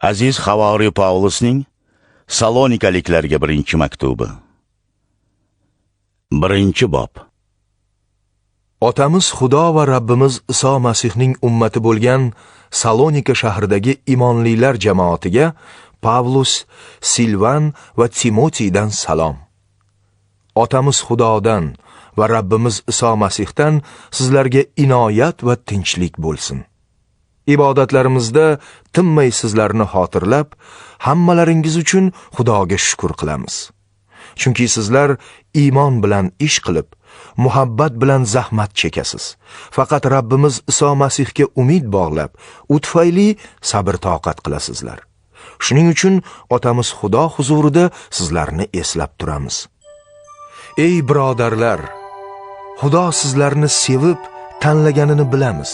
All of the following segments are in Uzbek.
Aziz Havoriy Pavlusning Salonikaliklarga birinchi maktubi. Birinchi bob. Otamiz Xudo va Rabbimiz Iso Masihning ummati bo'lgan Salonika shahridagi imonlilar jamoatiga Pavlus, Silvan va Timotiydan salom. Otamiz Xudodan va Rabbimiz Iso Masihdan sizlarga inoyat va tinchlik bo'lsin. Ibodatlarimizda tinmay sizlarni xotirlab, hammalaringiz uchun Xudoga shukr qilamiz. Chunki sizlar iymon bilan ish qilib, muhabbat bilan zahmat chekasiz. Faqat Rabbimiz Iso Masihga umid bog'lab, u tufayli sabr toqat qilasizlar. Shuning uchun Otamiz Xudo huzurida sizlarni eslab turamiz. Ey birodarlar, Xudo sizlarni sevib tanlaganini bilamiz.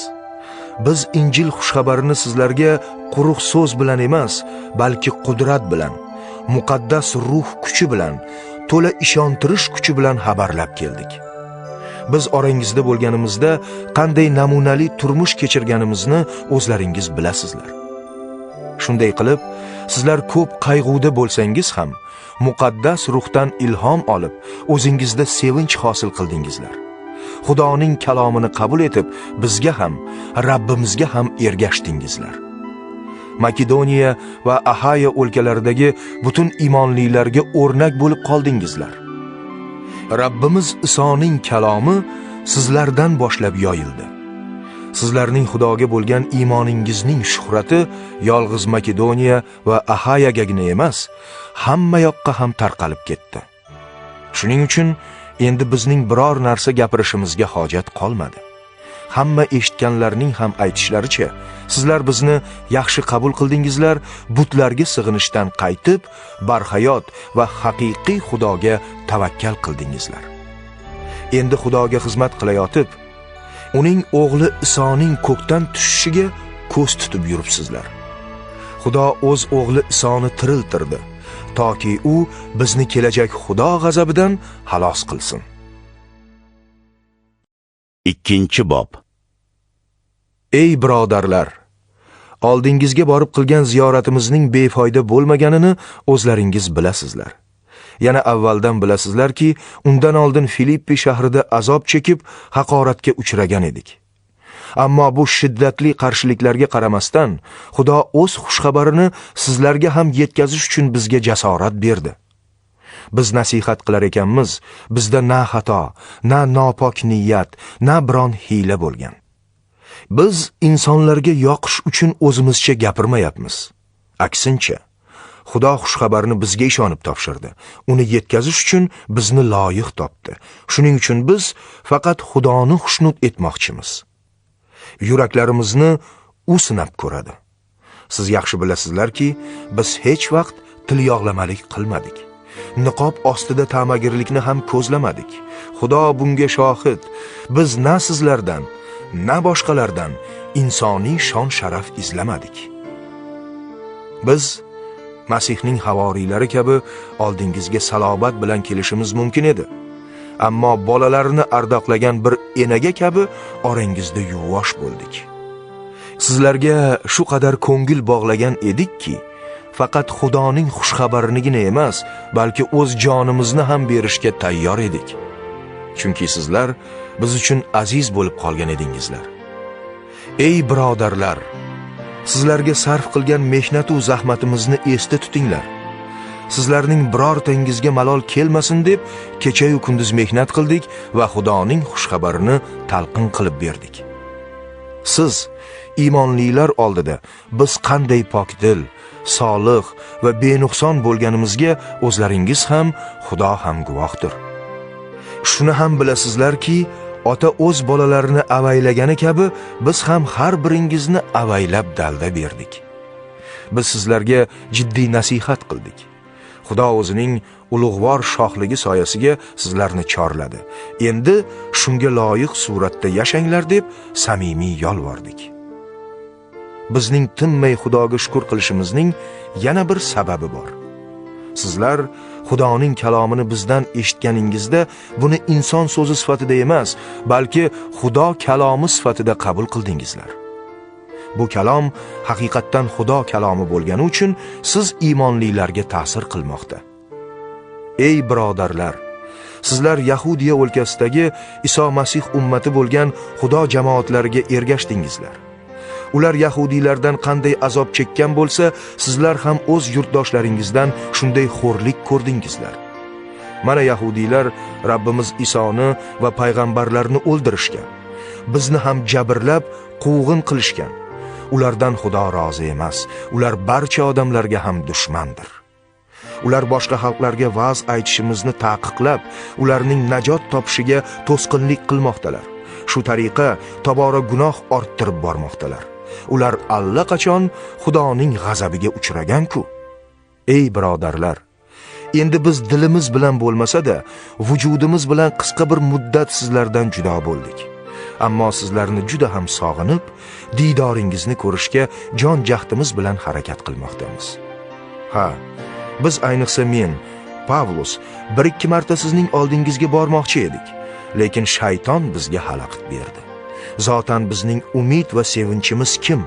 Biz Injil xushxabarini sizlarga quruq so'z bilan emas, balki qudrat bilan, muqaddas ruh kuchi bilan, to'la ishontirish kuchi bilan xabarlab keldik. Biz orangizda bo'lganimizda qanday namunali turmush kechirganimizni o'zlaringiz bilasizlar. Shunday qilib, sizlar ko'p qayg'uda bo'lsangiz ham, muqaddas ruhdan ilhom olib, o'zingizda sevinch hosil qildingizlar. Xudoning kalomini qabul etib, bizga ham, Rabbimizga ham ergashdingizlar. Makedoniya va Ahaya o'lkalaridagi butun imonlilarga o'rnak bo'lib qoldingizlar. Rabbimiz Isoning kalomi sizlardan boshlab yoyildi. Sizlarning Xudoga bo'lgan iymoningizning shuhrati yolg'iz Makedoniya va Ahayagagina emas, hamma yoqqa ham tarqalib ketdi. Shuning uchun endi bizning biror narsa gapirishimizga hojat qolmadi. Hamma eshitganlarning ham aytishlaricha, sizlar bizni yaxshi qabul qildingizlar, butlarga sig'inishdan qaytib, barhayot va haqiqiy Xudoga tavakkal qildingizlar. Endi Xudoga xizmat qilayotib, uning o'g'li Isoning ko'kdan tushishiga ko'z tutib yuribsizlar. Xudo o'z o'g'li Isoni tiriltirdi, toki u bizni kelajak Xudo g'azabidan xalos qilsin. Ikkinchi bob. Ey birodarlar, oldingizga borib qilgan ziyoratimizning befoyda bo'lmaganini o'zlaringiz bilasizlar. Yana avvaldan bilasizlarki, undan oldin Filippi shahrida azob chekib, haqoratga uchragan edik. Ammo bu shiddatli qarshiliklarga qaramasdan, Xudo o'z xushxabarini sizlarga ham yetkazish uchun bizga jasorat berdi. Biz nasihat qilar ekanmiz, bizda na xato, na nopok niyat, na biron hiyla bo'lgan. Biz insonlarga yoqish uchun o'zimizcha gapirmayapmiz. Aksincha, Xudo xushxabarni bizga ishonib topshirdi. Uni yetkazish uchun bizni loyiq topdi. Shuning uchun biz faqat Xudoni xushnud etmoqchimiz. Yuraklarimizni u sinab ko'radi. Siz yaxshi bilasizlarki, biz hech vaqt tilyog'lamalik qilmadik. Niqob ostida ta'magirlikni ham ko'zlamadik. Xudo bunga shohid. Biz na sizlardan, na boshqalardan insoniy shon sharaf izlamadik. Biz Masihning havoriylari kabi oldingizga salobat bilan kelishimiz mumkin edi. Ammo bolalarini ardoqlagan bir enaga kabi orangizda yuvosh bo'ldik. Sizlarga shu qadar ko'ngil bog'lagan edikki, faqat Xudoning xushxabarinigina emas, balki o'z jonimizni ham berishga tayyor edik. Chunki sizlar biz uchun aziz bo'lib qolgan edingizlar. Ey birodarlar, sizlarga sarf qilgan mehnat va zahmatimizni esda tutinglar. Sizlarning birortangizga malol kelmasin deb kecha-yu kunduz mehnat qildik va Xudoning xushxabarini talqin qilib berdik. Siz iymonlilar oldida biz qanday pokdil, solih va benuqson bo'lganimizga o'zlaringiz ham, Xudo ham guvohdir. Shuni ham bilasizlarki, ota o'z bolalarini avaylagani kabi biz ham har biringizni avaylab dalda berdik. Biz sizlarga jiddiy nasihat qildik. Xudo o'zining ulug'vor shohligi soyasiga sizlarni chorladi. Endi shunga loyiq suratda yashanglar deb samimiy yolvordik. Bizning tinmay Xudoga shukr qilishimizning yana bir sababi bor. Sizlar Xudoning kalomini bizdan eshitganingizda buni inson so'zi sifatida emas, balki Xudo kalomi sifatida qabul qildingizlar. Bu kalom haqiqatdan Xudo kalomi bo'lgani uchun siz iymonlilarga ta'sir qilmoqda. Ey birodarlar, sizlar Yahudiya o'lkasidagi Iso Masih ummati bo'lgan Xudo jamoatlariga ergashdingizlar. Ular yahudiylardan qanday azob chekkan bo'lsa, sizlar ham o'z yurtdoshlaringizdan shunday xo'rlik ko'rdingizlar. Mana yahudiylar Rabbimiz Isoni va payg'ambarlarni o'ldirishgan. Bizni ham jabrlab, quvg'in qilishgan. Ulardan Xudo rozi emas. Ular barcha odamlarga ham dushmandir. Ular boshqa xalqlarga va'z aytishimizni taqiqlab, ularning najot topishiga to'sqinlik qilmoqdalar. Shu tariqa tobora gunoh orttirib bormoqdalar. Ular allaqachon Xudoning g'azabiga uchragan-ku. Ey birodarlar, endi biz dilimiz bilan bo'lmasa-da, vujudimiz bilan qisqa bir muddat sizlardan judo bo'ldik. Ammo sizlarni juda ham sog'inib, diydoringizni ko'rishga jon jahdimiz bilan harakat qilmoqdamiz. Biz ayniqsa men, Pavlus, 1-2 marta sizning oldingizga bormoqchi edik, lekin shayton bizga xalaqit berdi. Zotan bizning umid va sevinchimiz kim?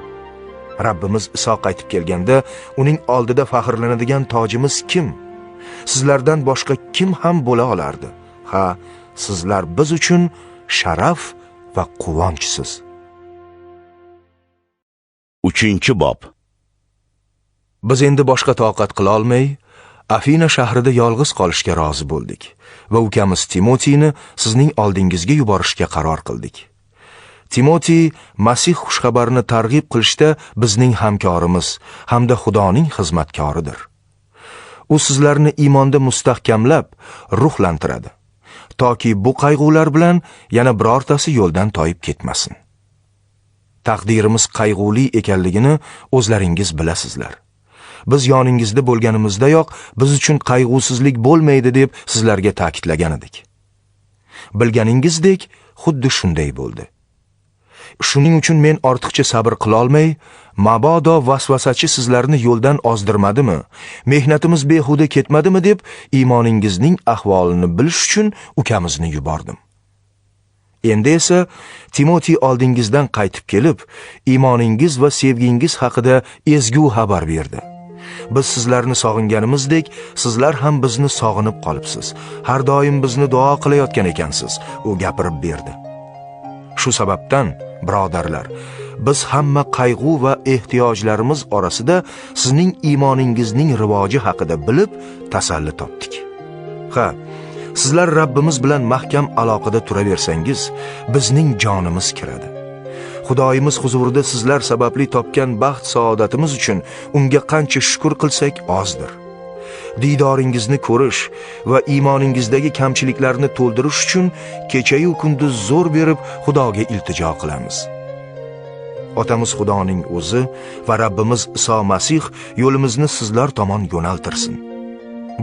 Rabbimiz Iso qaytib kelganda uning oldida faxrlanadigan tojimiz kim? Sizlardan boshqa kim ham bo'la olardi? Sizlar biz uchun sharaf va quvonchsiz. 3-bob. Biz endi boshqa toqat qila olmay, Afina shahrida yolg'iz qolishga rozi bo'ldik va ukamiz Timotiyni sizning oldingizga yuborishga qaror qildik. Timotiy Masih xushxabarini targ'ib qilishda bizning hamkorimiz hamda Xudoning xizmatkoridir. U sizlarni iymonda mustahkamlab, ruhlantiradi, toki bu qayg'ular bilan yana birortasi yo'ldan toyib ketmasin. Taqdirimiz qayg'uli ekanligini o'zlaringiz bilasizlar. Biz yoningizda bo'lganimizdayoq biz uchun qayg'usizlik bo'lmaydi deb sizlarga ta'kidlagan edik. Bilganingizdek, xuddi shunday bo'ldi. Shuning uchun men ortiqcha sabr qila olmay, mabodo vasvasachi sizlarni yo'ldan ozdirmadimi, mehnatimiz behuda ketmadimi deb iymoningizning ahvolini bilish uchun ukamizni yubordim. Endi esa Timotiy oldingizdan qaytib kelib, iymoningiz va sevgingiz haqida ezgu xabar berdi. Biz sizlarni sog'inganimizdek, sizlar ham bizni sog'inib qolibsiz. Har doim bizni duo qilayotgan ekansiz, u gapirib berdi. Shu sababdan, birodarlar, biz hamma qayg'u va ehtiyojlarimiz orasida sizning iymoningizning rivoji haqida bilib, tasalli topdik. Sizlar Rabbimiz bilan mahkam aloqada turaversangiz, bizning jonimiz kiradi. Xudoyimiz huzurida sizlar sababli topgan baxt saodatimiz uchun unga qancha shukr qilsak ozdir. Diydoringizni ko'rish va iymoningizdagi kamchiliklarni to'ldirish uchun kecha-yu kunduz zo'r berib Xudoga iltijo qilamiz. Otamiz Xudoning o'zi va Rabbimiz Iso Masih yo'limizni sizlar tomon yo'naltirsin.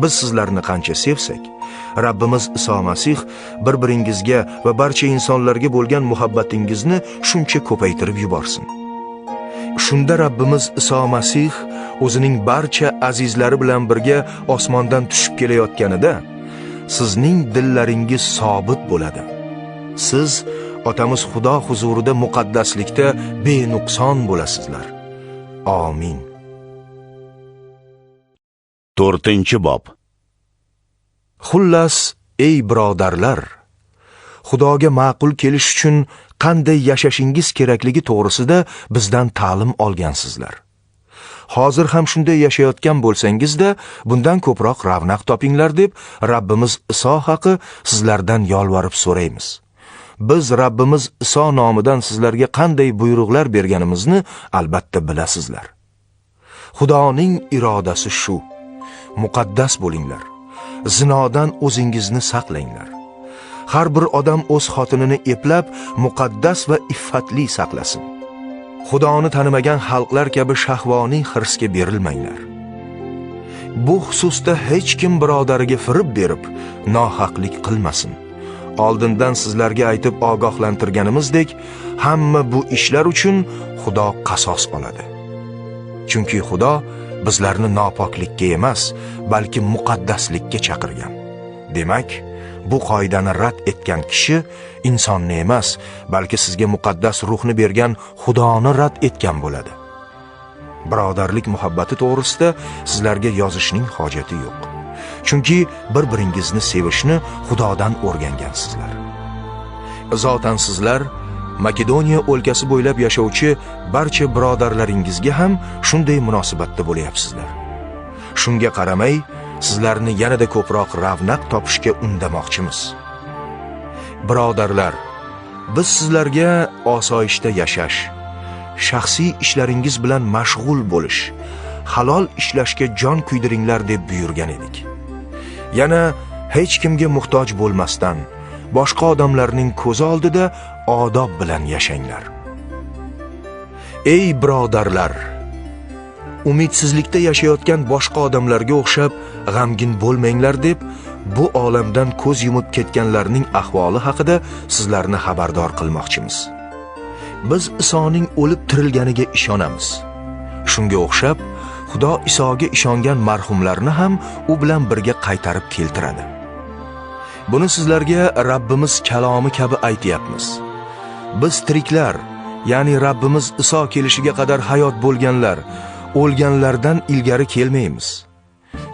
Biz sizlarni qancha sevsak, Rabbimiz Iso Masih bir-biringizga va barcha insonlarga bo'lgan muhabbatingizni shuncha ko'paytirib yuborsin. Shunda Rabbimiz Iso Masih o'zining barcha azizlari bilan birga osmondan tushib kelayotganida sizning dillaringiz sobit bo'ladi. Siz Otamiz Xudo huzurida muqaddaslikda benuqson bo'lasizlar. Amin. 4-bob. Xullas, ey birodarlar, Xudoga ma'qul kelish uchun qanday yashashingiz kerakligi to'g'risida bizdan ta'lim olgansizlar. Hozir ham shunday yashayotgan bo'lsangizda, bundan ko'proq ravnaq topinglar deb Rabbimiz Iso haqi sizlardan yolvorib so'raymiz. Biz Rabbimiz Iso nomidan sizlarga qanday buyruqlar berganimizni albatta bilasizlar. Xudoning irodasi shu: muqaddas bo'linglar. Zinodan o'zingizni saqlanglar. Har bir odam o'z xotinini eplab, muqaddas va iffatli saqlasin. Xudoni tanimagan xalqlar kabi shahvoniy hirsga berilmanglar. Bu xususda hech kim birodariga firib berib, nohaqlik qilmasin. Oldindan sizlarga aytib ogohlantirganimizdek, hamma bu ishlar uchun Xudo qasos oladi. Chunki Xudo bizlarni nopoklikka emas, balki muqaddaslikka chaqirgan. Demak, bu qoidani rad etgan kishi insonni emas, balki sizga muqaddas ruhni bergan Xudoni rad etgan bo'ladi. Birodarlik muhabbati to'g'risida sizlarga yozishning hojati yo'q. Chunki bir-biringizni sevishni Xudodan o'rgangansizlar. Zotan sizlar Makedoniya o'lkasi bo'ylab yashovchi barcha birodarlaringizga ham shunday munosabatda bo'layapsizlar. Shunga qaramay, sizlarni yanada ko'proq ravnaq topishga undamoqchimiz. Birodarlar, biz sizlarga osoyishta yashash, shaxsiy ishlaringiz bilan mashg'ul bo'lish, halol ishlashga jon kuydiringlar deb buyurgan edik. Yana hech kimga muhtoj bo'lmasdan, boshqa odamlarning ko'zi oldida odob bilan yashanglar. Ey birodarlar, umidsizlikda yashayotgan boshqa odamlarga o'xshab g'amgin bo'lmanglar deb bu olamdan ko'z yumib ketganlarning ahvoli haqida sizlarni xabardor qilmoqchimiz. Biz Isoning o'lib tirilganiga ishonamiz. Shunga o'xshab Xudo Isoga ishongan marhumlarni ham u bilan birga qaytarib keltiradi. Buni sizlarga Rabbimiz kalomi kabi aytayapmiz. Biz tiriklar, ya'ni Rabbimiz Iso kelishiga qadar hayot bo'lganlar, o'lganlardan ilgari kelmaymiz.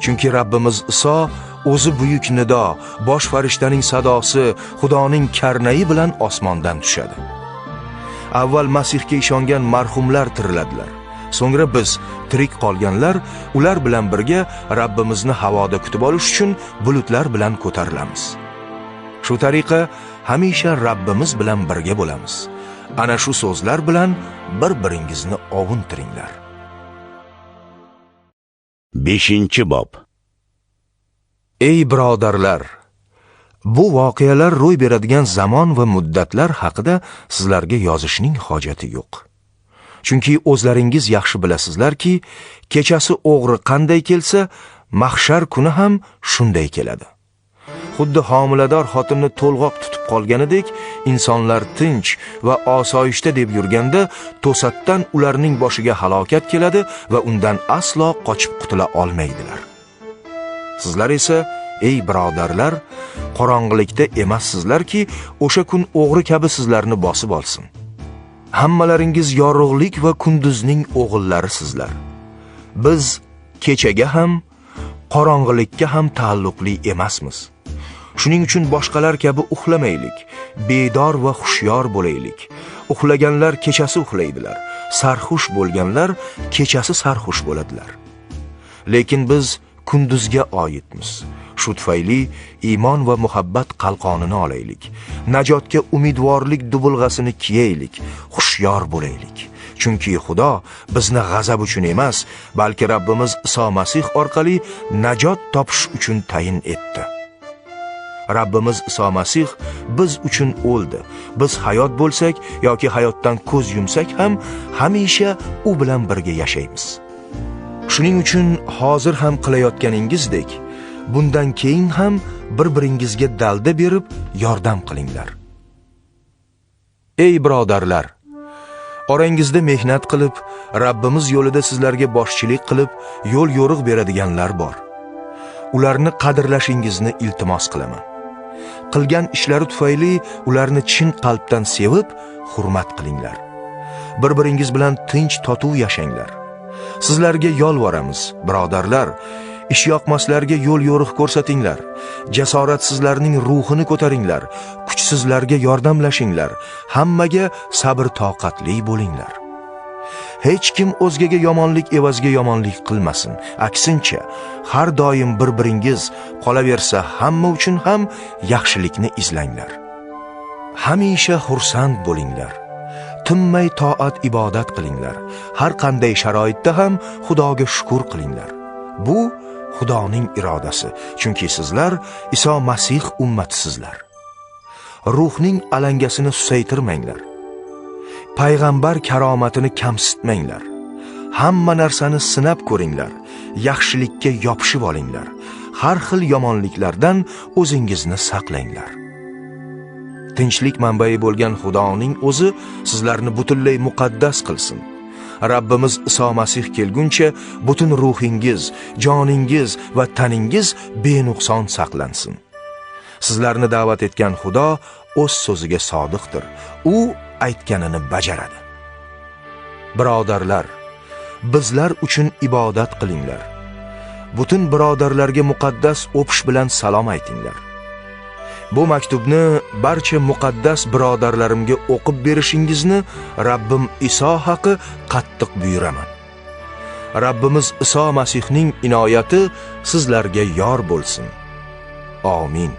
Chunki Rabbimiz Iso o'zi buyuk nido, bosh farishtaning sadosi, Xudoning karnayi bilan osmondan tushadi. Avval Masihga ishongan marhumlar tiriladilar. So'ngra biz tirik qolganlar ular bilan birga Rabbimizni havoda kutib olish uchun bulutlar bilan ko'tarilamiz. Shu tariqa hamisha Rabbimiz bilan birga bo'lamiz. Ana shu so'zlar bilan bir-biringizni ovuntiringlar. 5-bob. Ey birodarlar, bu voqealar ro'y beradigan zamon va muddatlar haqida sizlarga yozishning hojati yo'q. Chunki o'zlaringiz yaxshi bilasizlarki, kechasi o'g'ri qanday kelsa, mahshar kuni ham shunday keladi. Xuddi homilador xotinni to'lg'oq tutib qolganidek, insonlar tinch va osoyishta deb yurganda, to'satdan ularning boshiga halokat keladi va undan aslo qochib qutula olmaydilar. Sizlar esa, ey birodarlar, qorong'ilikda emassizlarki, o'sha kun o'g'ri kabi sizlarni bosib olsin. Hammalaringiz yorug'lik va kunduzning o'g'illari sizlar. Biz kechaga ham, qorong'ilikka ham taalluqli emasmiz. Shuning uchun boshqalar kabi uxlamaylik, bedor va xushyor bo'laylik. Uxlaganlar kechasi uxlaydilar, sarxush bo'lganlar kechasi sarxush bo'ladilar. Lekin biz kunduzga oidmiz. Shu tufayli iymon va muhabbat qalqonini olaylik. Najotga umidvorlik dubulg'asini kiyaylik, xushyor bo'laylik. Chunki Xudo bizni g'azab uchun emas, balki Rabbimiz Iso Masih orqali najot topish uchun tayin etdi. Rabbimiz Iso Masih biz uchun o'ldi. Biz hayot bo'lsak yoki hayotdan ko'z yumsak ham hamisha u bilan birga yashaymiz. Shuning uchun hozir ham qilayotganingizdek, bundan keyin ham bir-biringizga dalda berib yordam qilinglar. Ey birodarlar, orangizda mehnat qilib, Rabbimiz yo'lida sizlarga boshchilik qilib, yo'l yo'riq beradiganlar bor. Ularni qadrlashingizni iltimos qilaman. Qilgan ishlari tufayli ularni chin qalbdan sevib, hurmat qilinglar. Bir-biringiz bilan tinch totuv yashanglar. Sizlarga yolvoramiz, birodarlar, ishyoqmaslarga yo'l yo'riq ko'rsatinglar. Jasoratsizlarning ruhini ko'taringlar. Kuchsizlarga yordamlashinglar. Hammaga sabr toqatli bo'linglar. Hech kim o'zgaga yomonlik evaziga yomonlik qilmasin. Aksincha, har doim bir-biringiz qolaversa hamma uchun ham yaxshilikni izlanglar. Hamisha xursand bo'linglar. Tinmay toat ibodat qilinglar. Har qanday sharoitda ham Xudoga shukr qilinglar. Bu Xudoning irodasi, chunki sizlar Iso Masih ummatisizlar. Ruhning alangasini susaytirmanglar. Payg'ambar karomatini kamsitmanglar. Hamma narsani sinab ko'ringlar. Yaxshilikka yopishib olinglar. Har xil yomonliklardan o'zingizni saqlanglar. Tinchlik manbai bo'lgan Xudoning o'zi sizlarni butunlay muqaddas qilsin. Rabbimiz Iso Masih kelguncha butun ruhingiz, joningiz va taningiz benuqson saqlansin. Sizlarni da'vat etgan Xudo o'z so'ziga sodiqdir. U aytganini bajaradi. Birodarlar, bizlar uchun ibodat qilinglar. Butun birodarlarga muqaddas o'pish bilan salom aytinglar. Bu maktubni barcha muqaddas birodarlarimga o'qib berishingizni Rabbim Iso haqi qattiq buyuraman. Rabbimiz Iso Masihning inoyati sizlarga yor bo'lsin. Amin.